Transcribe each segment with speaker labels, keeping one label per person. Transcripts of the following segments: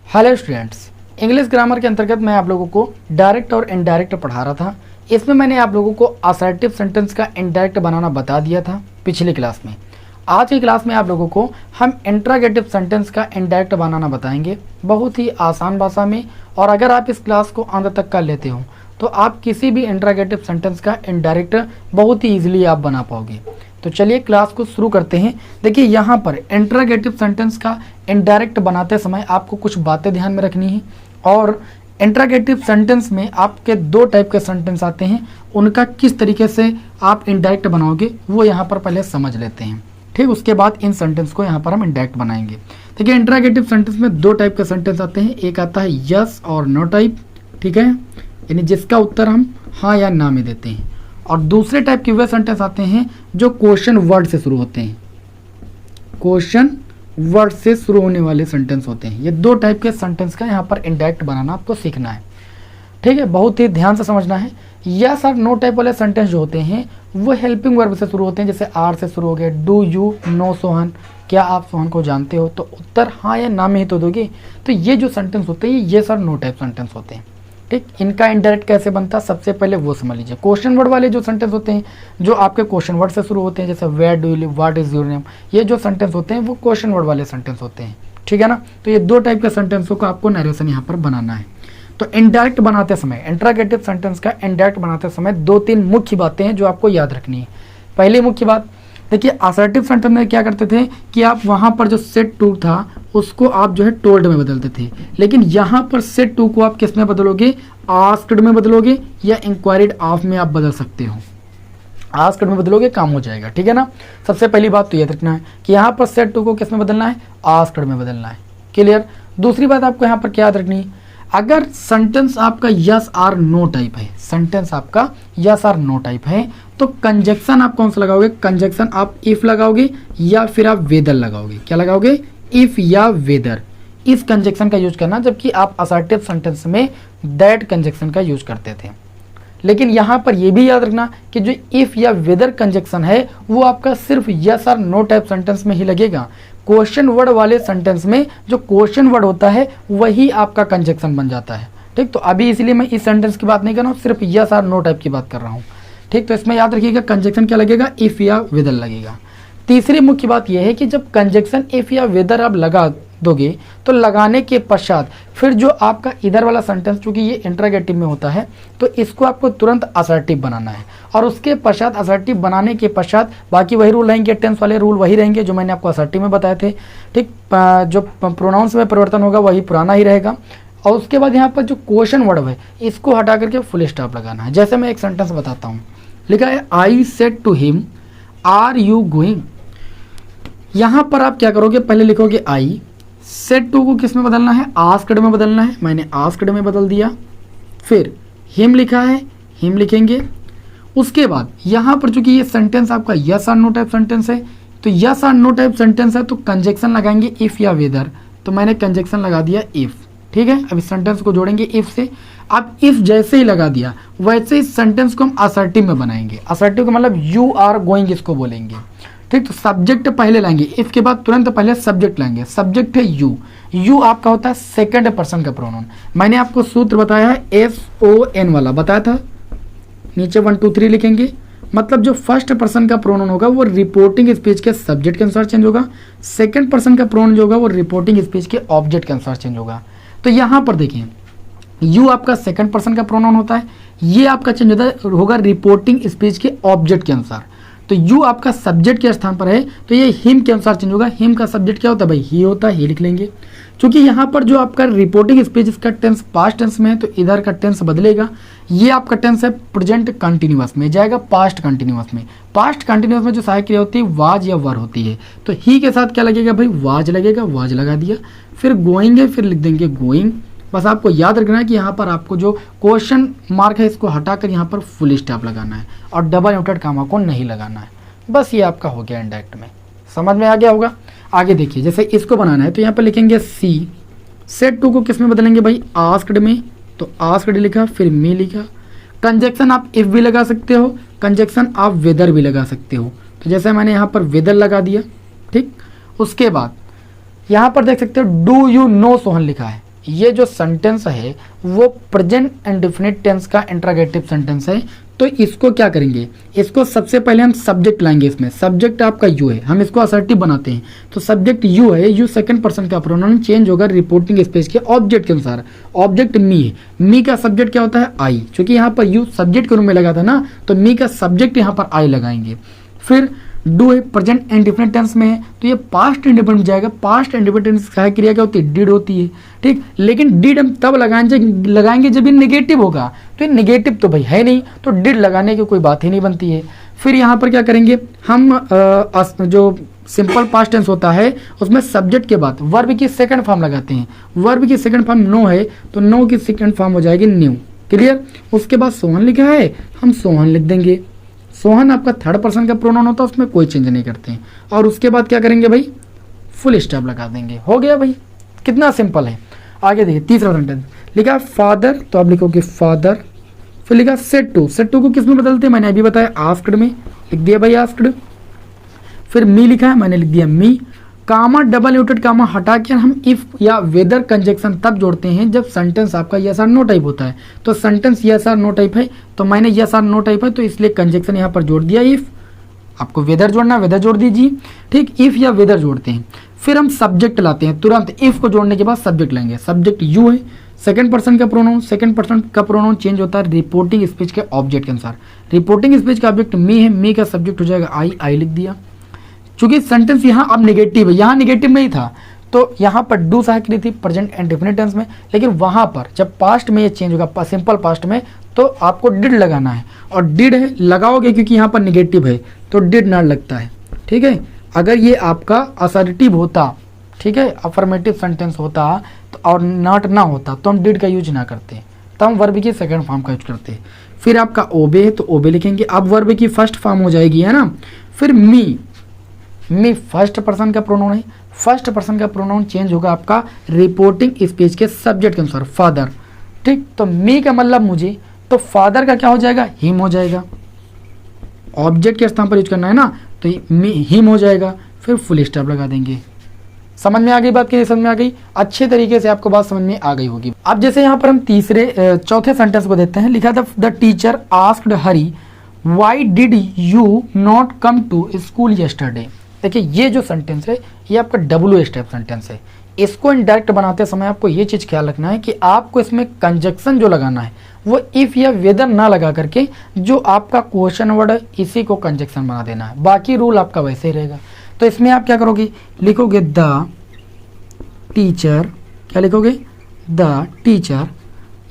Speaker 1: Hello students, English grammar के अंतर्गत मैं आप लोगों को डायरेक्ट और इनडायरेक्ट पढ़ा रहा था। इसमें मैंने आप लोगों को असर्टिव सेंटेंस का इनडायरेक्ट बनाना बता दिया था पिछली क्लास में। आज की क्लास में आप लोगों को हम इंट्रोगेटिव सेंटेंस का इनडायरेक्ट बनाना बताएंगे, बहुत ही आसान भाषा में। और अगर आप इस क्लास को अंत तक कर लेते हो तो आप किसी भी इंट्रोगेटिव सेंटेंस का इनडायरेक्ट बहुत ही ईजिली आप बना पाओगे। तो चलिए क्लास को शुरू करते हैं। देखिए यहाँ पर इंट्रोगेटिव सेंटेंस का इनडायरेक्ट बनाते समय आपको कुछ बातें ध्यान में रखनी है। और इंट्रोगेटिव सेंटेंस में आपके दो टाइप के सेंटेंस आते हैं, उनका किस तरीके से आप इनडायरेक्ट बनाओगे वो यहाँ पर पहले समझ लेते हैं। ठीक, उसके बाद इन सेंटेंस को यहाँ पर हम इनडायरेक्ट बनाएंगे। देखिए इंट्रोगेटिव सेंटेंस में दो टाइप के सेंटेंस आते हैं, एक आता है यस और नो टाइप, ठीक है, यानी जिसका उत्तर हम हाँ या ना में देते हैं। और दूसरे टाइप के वे सेंटेंस आते हैं जो क्वेश्चन वर्ड से शुरू होते हैं, क्वेश्चन वर्ड से शुरू होने वाले सेंटेंस होते हैं। ये दो टाइप के सेंटेंस का यहाँ पर इनडायरेक्ट बनाना आपको सीखना है। ठीक है, बहुत ही ध्यान से समझना है। यस और नो टाइप वाले सेंटेंस जो होते हैं वो हेल्पिंग वर्ब से शुरू होते हैं, जैसे आर से शुरू हो गए। डू यू नो सोहन, क्या आप सोहन को जानते हो, तो उत्तर हाँ या ना में ही तो दोगे। तो ये जो सेंटेंस होते हैं ये सर नो टाइप सेंटेंस होते हैं। ठीक, इनका इनडायरेक्ट कैसे बनता है सबसे पहले वो समझ लीजिए। क्वेश्चन वर्ड वाले जो सेंटेंस होते हैं जो आपके क्वेश्चन वर्ड से शुरू होते हैं, जैसे where do you live, what is your name, ये जो सेंटेंस होते हैं वो क्वेश्चन वर्ड वाले सेंटेंस होते हैं। ठीक है ना, तो ये दो टाइप के सेंटेंसों को आपको नरेशन यहाँ पर बनाना है। तो इनडायरेक्ट बनाते समय, इंट्रोगेटिव सेंटेंस का इनडायरेक्ट बनाते समय दो तीन मुख्य बातें हैं जो आपको याद रखनी है। पहली मुख्य बात, देखिए असर्टिव सेंटेंस में क्या करते थे कि आप वहां पर जो सेट टू था उसको आप जो है टोल्ड में बदलते थे, लेकिन यहाँ पर सेट टू को आप किस में बदलोगे, आस्क्ड में बदलोगे या इंक्वायरीड ऑफ में आप बदल सकते हो। आस्क्ड में बदलोगे काम हो जाएगा। ठीक है ना, सबसे पहली बात तो याद रखना है कि यहाँ पर सेट टू को किस में बदलना है, आस्क्ड में बदलना है। क्लियर। दूसरी बात आपको यहाँ पर क्या याद रखनी है, अगर सेंटेंस आपका यस आर नो टाइप है, सेंटेंस आपका यस आर नो टाइप है, तो कंजक्शन आप कौन सा लगाओगे, कंजक्शन आप इफ लगाओगे या फिर आप वेदर लगाओगे। क्या लगाओगे, इफ या वेदर, इस कंजक्शन का यूज करना, जबकि आप असर्टिव सेंटेंस में दैट कंजक्शन का यूज करते थे। लेकिन यहाँ पर यह भी याद रखना कि जो इफ या वेदर कंजक्शन है वो आपका सिर्फ यस और नो टाइप सेंटेंस में ही लगेगा। क्वेश्चन वर्ड वाले सेंटेंस में जो क्वेश्चन वर्ड होता है वही आपका कंजक्शन बन जाता है। ठीक, तो अभी इसलिए मैं इस सेंटेंस की बात नहीं कर रहा हूँ, सिर्फ यस और नो टाइप की बात कर रहा हूँ। ठीक, तो इसमें याद रखिएगा कंजक्शन क्या लगेगा, इफ या वेदर लगेगा। तीसरी मुख्य बात यह है कि जब कंजक्शन इफ या वेदर आप लगा दोगे तो लगाने के पश्चात फिर जो आपका इधर वाला सेंटेंस, चूंकि ये इंट्रोगेटिव में होता है, तो इसको आपको तुरंत असर्टिव बनाना है। और उसके पश्चात असर्टिव बनाने के पश्चात बाकी वही रूल रहेंगे, टेंस वाले रूल वही रहेंगे जो मैंने आपको असर्टिव में बताए थे। ठीक, जो प्रोनाउंस में परिवर्तन होगा वही पुराना ही रहेगा। और उसके बाद यहाँ पर जो क्वेश्चन वर्ड है इसको हटा करके फुल स्टॉप लगाना है। जैसे मैं एक सेंटेंस बताता हूँ, लिखा है I said to him are you going. यहाँ पर आप क्या करोगे, पहले लिखोगे आई, सेड टू को किस में बदलना है, आस्क्ड में बदलना है, मैंने आस्क्ड में बदल दिया। फिर हिम लिखा है, हिम लिखेंगे। उसके बाद यहाँ पर चूंकि ये सेंटेंस आपका यस और नो टाइप सेंटेंस है, तो यस और नो टाइप सेंटेंस है तो कंजक्शन लगाएंगे इफ या वेदर, तो मैंने कंजक्शन लगा दिया इफ। ठीक है, अब इस सेंटेंस को जोड़ेंगे इफ से। अब इफ जैसे ही लगा दिया वैसे इस सेंटेंस को हम असर्टिव में बनाएंगे। असर्टिव का मतलब यू आर गोइंग इसको बोलेंगे। ठीक, तो सब्जेक्ट पहले लाएंगे, इफ के बाद तुरंत पहले सब्जेक्ट लाएंगे। सब्जेक्ट है यू, यू आपका होता है सेकंड पर्सन का प्रोनाउन। मैंने आपको सूत्र बताया है SON वाला बताया था, नीचे 1 2 3 लिखेंगे। मतलब जो फर्स्ट पर्सन का प्रोनाउन होगा वो रिपोर्टिंग स्पीच के सब्जेक्ट के अनुसार चेंज होगा, सेकंड पर्सन का प्रोनाउन जो होगा वो रिपोर्टिंग स्पीच के ऑब्जेक्ट के अनुसार चेंज होगा। तो यहाँ पर देखिए यू आपका सेकंड पर्सन का प्रोनाउन होता है, ये आपका चेंज होगा रिपोर्टिंग स्पीच के ऑब्जेक्ट के अनुसार। तो यू आपका सब्जेक्ट के स्थान पर है तो ये हिम के अनुसार चेंज होगा। हिम का सब्जेक्ट क्या होता है भाई, ही होता है, ही लिख लेंगे। क्योंकि यहाँ पर जो आपका रिपोर्टिंग स्पीच इसका टेंस पास्ट टेंस में है तो इधर का टेंस बदलेगा। ये आपका टेंस है प्रेजेंट कंटिन्यूअस में, जाएगा पास्ट कंटिन्यूअस में। पास्ट कंटिन्यूअस में जो सहायक क्रिया होती है वाज या वर होती है, तो ही के साथ क्या लगेगा भाई, वाज लगेगा, वाज लगा दिया। फिर गोइंग है, फिर लिख देंगे गोइंग। बस आपको याद रखना है कि यहाँ पर आपको जो क्वेश्चन मार्क है इसको हटाकर यहाँ पर फुल स्टॉप लगाना है और डबल इन्वर्टेड कामा को नहीं लगाना है। बस ये आपका हो गया इनडायरेक्ट में, समझ में आ गया होगा। आगे देखिए, जैसे इसको बनाना है तो यहाँ पर लिखेंगे सी, सेड टू को किस में बदलेंगे भाई, आस्क्ड में, तो आस्क्ड लिखा, फिर मी लिखा। कंजक्शन आप इफ भी लगा सकते हो, कंजक्शन आप वेदर भी लगा सकते हो। तो जैसे मैंने यहाँ पर वेदर लगा दिया। ठीक, उसके बाद यहाँ पर देख सकते हो डू यू नो सोहन लिखा है, ये जो सेंटेंस है वो प्रेजेंट इंडेफिनिट टेंस का इंट्रोगेटिव सेंटेंस है। तो इसको क्या करेंगे, इसको सबसे पहले हम सब्जेक्ट लाएंगे। इसमें सब्जेक्ट आपका यू है, हम इसको असर्टिव बनाते हैं। तो सब्जेक्ट यू है, यू सेकंड पर्सन का प्रोनाउन चेंज होगा रिपोर्टिंग स्पेस के ऑब्जेक्ट के अनुसार। ऑब्जेक्ट मी है, मी का सब्जेक्ट क्या होता है आई, क्योंकि यहाँ पर यू सब्जेक्ट के रूप में लगा था ना, तो मी का सब्जेक्ट यहाँ पर आई लगाएंगे। फिर डू है, प्रेजेंट इंडेफिनिट टेंस में है, तो ये पास्ट इंडेफिनिट जाएगा। पास्ट इंडेफिनिट टेंस सहायक क्रिया क्या होती है, डिड होती है, ठीक। लेकिन डिड हम तब लगाएंगे जब ये नेगेटिव होगा, तो ये नेगेटिव तो भाई है नहीं, तो डिड लगाने की कोई बात ही नहीं बनती है। फिर यहाँ पर क्या करेंगे हम, जो सिंपल पास्ट टेंस होता है उसमें सब्जेक्ट के बाद वर्ब की सेकंड फॉर्म लगाते हैं। वर्ब की सेकंड फॉर्म नो है, तो नो की सेकंड फॉर्म हो जाएगी न्यू, क्लियर। उसके बाद सोहन लिखा है, हम सोहन लिख देंगे। सोहन आपका थर्ड पर्सन का प्रोनाउन होता है, उसमें कोई चेंज नहीं करते हैं। और उसके बाद क्या करेंगे भाई, फुल स्टॉप लगा देंगे, हो गया भाई, कितना सिंपल है। आगे देखिए तीसरा सेंटेंस लिखा फादर, तो आप लिखोगे फादर। फिर लिखा सेड टू, सेड टू को किस में बदलते हैं, मैंने अभी बताया आस्क्ड में, लिख दिया भाई आस्क्ड। फिर मी लिखा है, मैंने लिख दिया मी। कामा डबल न्यूटेड कामा हटा के हम इफ या वेदर कंजक्शन तब जोड़ते हैं जब सेंटेंस आपका यस आर नो टाइप होता है। तो sentence yes or no type है, तो मैंने यस आर नो टाइप है तो इसलिए कंजक्शन यहाँ पर जोड़ दिया इफ। आपको वेदर जोड़ना, वेदर जोड़ दीजिए, ठीक। इफ या वेदर जोड़ते हैं, फिर हम सब्जेक्ट लाते हैं तुरंत। इफ को जोड़ने के बाद सब्जेक्ट लेंगे। सब्जेक्ट यू है, सेकंड पर्सन का प्रोनाउन, सेकंड पर्सन का प्रोनाउन चेंज होता है रिपोर्टिंग स्पीच के ऑब्जेक्ट के अनुसार। रिपोर्टिंग स्पीच का ऑब्जेक्ट मी है, मी का सब्जेक्ट हो जाएगा आई लिख दिया। चूंकि सेंटेंस यहाँ अब नेगेटिव है, यहाँ नेगेटिव नहीं था, तो यहाँ पर डू सहायक क्रिया थी प्रेजेंट इंडेफिनिट टेंस में, लेकिन वहां पर जब पास्ट में ये चेंज होगा सिंपल पास्ट में, तो आपको डिड लगाना है। और डिड है लगाओगे क्योंकि यहाँ पर नेगेटिव है, तो डिड नॉट लगता है, ठीक है। अगर ये आपका असर्टिव होता, ठीक है, अफर्मेटिव सेंटेंस होता तो और नॉट ना होता तो हम डिड का यूज ना करते, तो हम वर्ब की सेकंड फॉर्म का यूज करते। फिर आपका ओबे है, तो ओबे लिखेंगे। अब वर्ब की फर्स्ट फॉर्म हो जाएगी, है ना। फिर मी फर्स्ट पर्सन का प्रोनाउन है, फर्स्ट पर्सन का प्रोनाउन चेंज होगा आपका रिपोर्टिंग स्पीच के सब्जेक्ट के अनुसार फादर, ठीक। तो मी का मतलब मुझे, तो फादर का क्या हो जाएगा, हिम हो जाएगा। ऑब्जेक्ट के स्थान पर यूज करना है ना, तो हिम हो जाएगा। फिर फुल स्टॉप लगा देंगे। समझ में आ गई बात, की समझ में आ गई, अच्छे तरीके से आपको बात समझ में आ गई होगी। अब जैसे यहाँ पर हम चौथे सेंटेंस को देखते हैं। लिखा था the teacher asked Hari why did you not come to school yesterday. देखिए ये जो सेंटेंस है ये आपका डब्ल्यू स्टेप सेंटेंस है। इसको इनडायरेक्ट बनाते समय आपको ये चीज ख्याल रखना है कि आपको इसमें कंजक्शन जो लगाना है वो इफ या वेदर ना लगा करके जो आपका क्वेश्चन वर्ड है इसी को कंजक्शन बना देना है, बाकी रूल आपका वैसे ही रहेगा। तो इसमें आप क्या करोगे, लिखोगे द टीचर, क्या लिखोगे, द टीचर।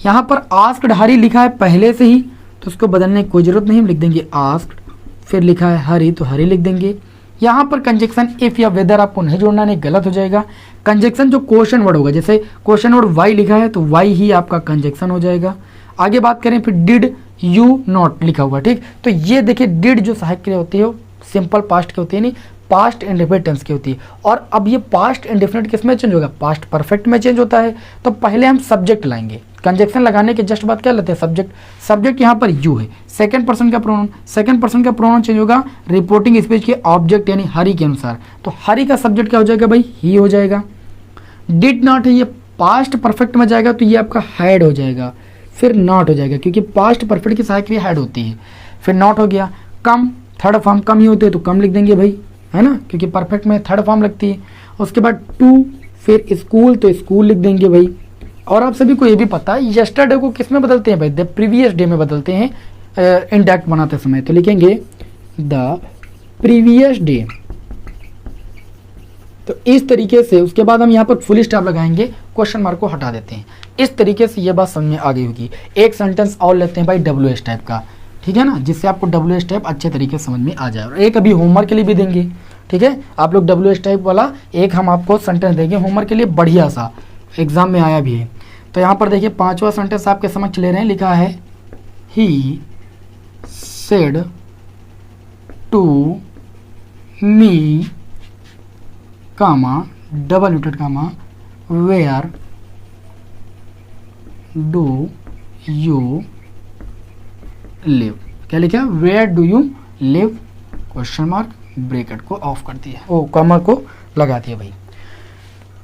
Speaker 1: यहाँ पर आस्क्ड हरी लिखा है पहले से ही, तो उसको बदलने की कोई जरूरत नहीं, हम लिख देंगे आस्क्ड। फिर लिखा है हरी, तो हरी लिख देंगे। यहाँ पर कंजक्शन इफ या वेदर आपको नहीं जोड़ना, नहीं, गलत हो जाएगा। कंजक्शन जो क्वेश्चन वर्ड होगा, जैसे क्वेश्चन वर्ड वाई लिखा है तो वाई ही आपका कंजक्शन हो जाएगा। आगे बात करें फिर डिड यू नॉट लिखा हुआ, ठीक। तो ये देखिए डिड जो सहायक क्रिया होती है वो सिंपल पास्ट की होती है, नहीं पास्ट इंडेफिनिट टेंस की होती है। और अब ये पास्ट इंडेफिनिट किस में चेंज होगा, पास्ट परफेक्ट में चेंज होता है। तो पहले हम सब्जेक्ट लाएंगे, कंजक्शन लगाने के जस्ट बाद क्या लेते हैं, सब्जेक्ट। सब्जेक्ट यहाँ पर यू है, सेकंड पर्सन का प्रोनाउन, सेकंड पर्सन का प्रोनाउन चेंज होगा रिपोर्टिंग स्पीच के ऑब्जेक्ट यानी हरी के अनुसार। तो हरी का सब्जेक्ट क्या हो जाएगा भाई, ही हो जाएगा। डिड नॉट है, ये पास्ट परफेक्ट में जाएगा तो ये आपका हैड हो जाएगा। फिर नॉट हो जाएगा क्योंकि पास्ट परफेक्ट की सहायक क्रिया हैड होती है। फिर नॉट हो गया। कम, थर्ड फॉर्म कम ही होते हैं तो कम लिख देंगे भाई, है ना, क्योंकि परफेक्ट में थर्ड फॉर्म लगती है। उसके बाद टू, फिर स्कूल, तो स्कूल लिख देंगे भाई। और आप सभी को ये भी पता है यस्टरडे को किस में बदलते हैं भाई, द प्रीवियस डे में बदलते हैं इंडेक्ट बनाते समय। तो लिखेंगे द प्रीवियस डे। तो इस तरीके से उसके बाद हम यहाँ पर फुल स्टॉप लगाएंगे, क्वेश्चन मार्क को हटा देते हैं। इस तरीके से ये बात समझ में आ गई होगी। एक सेंटेंस और लेते हैं भाई डब्ल्यू एस टाइप का, ठीक है ना, जिससे आपको डब्ल्यू एस टाइप अच्छे तरीके से समझ में आ जाए। और एक अभी होमवर्क के लिए भी देंगे, ठीक है। आप लोग डब्ल्यू एस टाइप वाला एक हम आपको सेंटेंस देंगे होमवर्क के लिए, बढ़िया सा, एग्जाम में आया भी है। तो यहाँ पर देखिए पांचवा सेंटेंस आपके समझ ले रहे हैं, लिखा है he said to me comma double inverted comma where do you live. क्या लिखा, where do you live, question mark, bracket को ऑफ कर दिया, ओ कॉमा को लगा दिया भाई।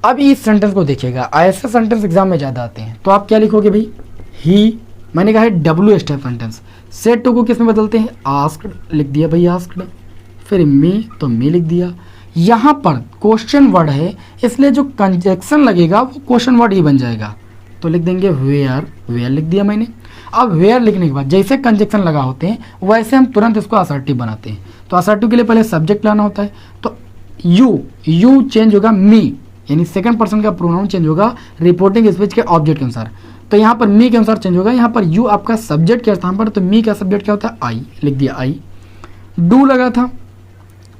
Speaker 1: अब इस सेंटेंस को देखिएगा, ऐसे सेंटेंस एग्जाम में ज़्यादा आते हैं, तो आप क्या लिखोगे भाई, ही, मैंने कहा है W step sentence, said to को किस में बदलते हैं, आस्क्ड लिख दिया भाई आस्क्ड, फिर मी तो मी लिख दिया। यहाँ पर क्वेश्चन वर्ड है इसलिए जो कंजक्शन लगेगा वो क्वेश्चन वर्ड ही बन जाएगा, तो लिख देंगे वेयर, वेयर लिख दिया मैंने। अब वेयर लिखने के बाद जैसे कंजक्शन लगा होते हैं वैसे हम तुरंत इसको असर्टिव बनाते हैं। तो असर्टिव के लिए पहले सब्जेक्ट लाना होता है, तो यू चेंज होगा मी, यानी सेकंड पर्सन का प्रोनाउन चेंज होगा रिपोर्टिंग स्पीच के ऑब्जेक्ट के अनुसार। तो यहाँ पर मी के अनुसार चेंज होगा, यहाँ पर यू आपका सब्जेक्ट के स्थान पर, तो मी का सब्जेक्ट क्या होता है, आई लिख दिया आई। डू लगा था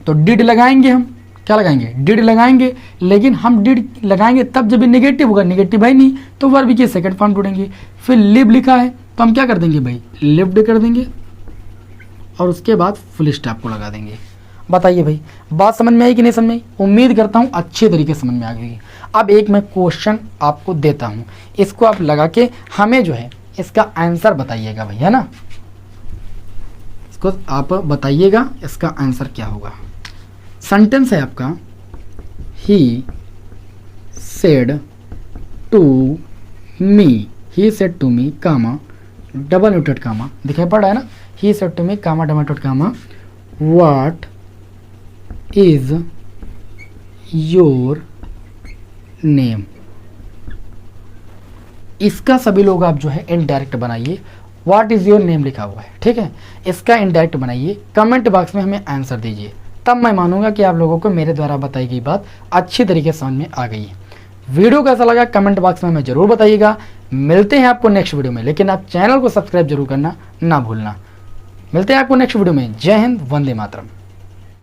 Speaker 1: तो डिड लगाएंगे, हम क्या लगाएंगे, डिड लगाएंगे, लेकिन हम डिड लगाएंगे तब जब नेगेटिव होगा, नेगेटिव है नहीं तो वर्ब की सेकंड फॉर्म ढूंढेंगे। फिर लिव लिखा है तो हम क्या कर देंगे भाई, लिव्ड कर देंगे और उसके बाद फुल स्टॉप को लगा देंगे। बताइए भाई बात समझ में आई कि नहीं समझ में आई? उम्मीद करता हूँ अच्छे तरीके से समझ में आ गई। अब एक मैं क्वेश्चन आपको देता हूँ, इसको आप लगा के हमें जो है इसका आंसर बताइएगा भाई, है ना, इसको आप बताइएगा इसका आंसर क्या होगा। सेंटेंस है आपका, he said to me, he said to me comma double inverted comma, दिखाई पड़ रहा है ना, he said to me comma double inverted comma what is your name. इसका सभी लोग आप जो है इनडायरेक्ट बनाइए, व्हाट इज योर नेम लिखा हुआ है, ठीक है, इसका इनडायरेक्ट बनाइए, कमेंट बॉक्स में हमें आंसर दीजिए, तब मैं मानूंगा कि आप लोगों को मेरे द्वारा बताई गई बात अच्छी तरीके से समझ में आ गई है। वीडियो कैसा लगा कमेंट बॉक्स में हमें जरूर बताइएगा। मिलते हैं आपको नेक्स्ट वीडियो में, लेकिन आप चैनल को सब्सक्राइब जरूर करना ना भूलना। मिलते हैं आपको नेक्स्ट वीडियो में। जय हिंद, वंदे मातरम।